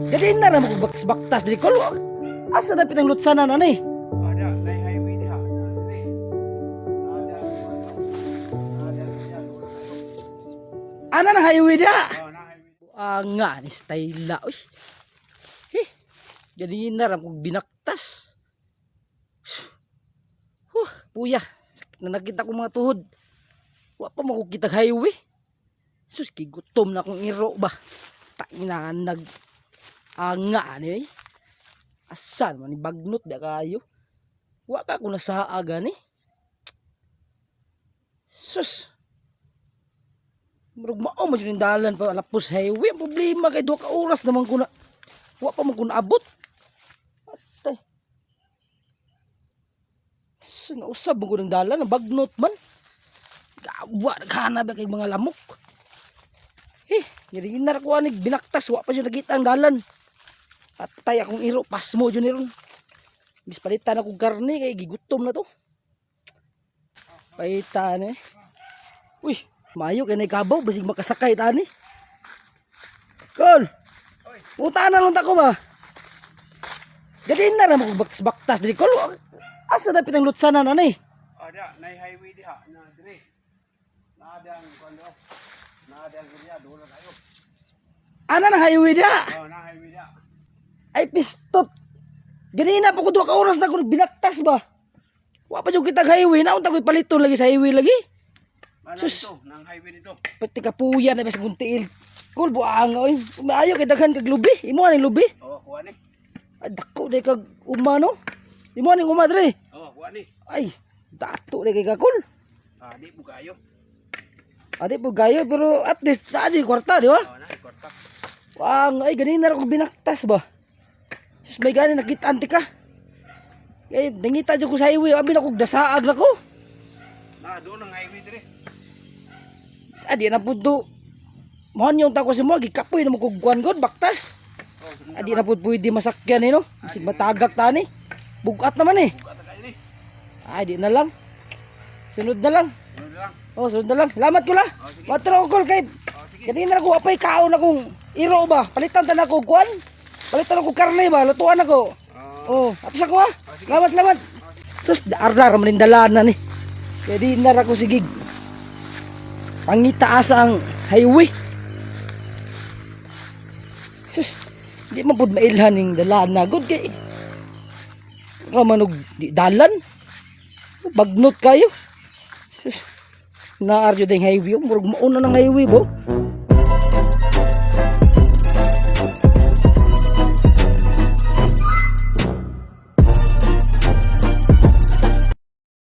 Dali na ra mo baktas diri kol. Asa na pitang lutsanan ani? Ada na highway diha. Ana na highway dia. Oh, na highway. Nga ni style uy. Jadi na ra mo binaktas. Puya, na nakita ko mga tuhod. Wa pa makukita highway. Sus gutom na akong iro ba. Taina nag anga ni. Asan man ni bagnot da kayo. Wa ka ko nasaaga ni. Sus. Murag mao man yung dalan pa lapos highway. Ang problema kay 2 ka oras naman ko na. Wa pa man ko naabot. Atay. Sus nausab mo ko ng dalan. Bagnot man. Gawa naghanap ba kay mga lamok. Jadi na ko anig binaktas. Wa pa siya nakita ang dalan. Atay akong iro. Pasmo dyan niron. Bis palitan akong karne. Kaya gigutom na to. Palitan eh. Uy. Mayo kay nakabaw. Basig makasakay tani. Kol. Punta na lang ko ba? Dali na mo baktas diri kol. Asa na pitang lutsanan ani? Ada na highway diha na dire. Na ada ang kuno. Na ada ang diha dolo tayo. Ana na highway dia. Oh, na highway diha. Ay pistot. Ganina pa ko 2 ka oras na ko binaktas ba. Wa pa jud kita highway na unta ko paliton lagi sa highway lagi. Sus, nang highway dito. Pati kapuya na bas guntiil. Kul buang oy. Maayo kay daghan kag lubi. Imo ani lubi. Oh, kuha ni. Ay dako day kag umano. Imo ani uma dre. Oh, kuha ni. Ay dato day kay kakul. Ah, di mo kayo. Adi po gayo pero at least naadi kwarta di ba? Oh, na kwarta. Wang ay ganina ra ko binaktas ba. Sus may gani nakita anti ka. Kay nangita jud ko sa highway abi na kog dasaag na ko. Na do nang highway dire. Adi na pud do. Mohon yung tako si mo gikapoy na mo kog kuan god baktas. Oh, Adi na pud pwede masakyan eh no. Bisig matagak tani. Bugat naman eh. buka ta kayo ni. Ay di na lang. Sunod na lang. Ano lang? Oh, sunod na lang. Salamat ko la. Oh, sige. Matro ko kay. Oh, sige. Ganina ko apay kaon akong iro ba. Palitan ta na ko kuan. Palitan ako karne ba. Lutuan ako. Oh, atos ako ha. Salamat, salamat. Sus, dar-dar manindalaan na ni. Kaya di na ako sigig. Pangitaas ang highway. Sus, di man pud mailhan ning dalaan na good kay. Ramanog di dalan. Bagnot kayo. Sus, naarjo ding highway. Murag mauna ng highway bo.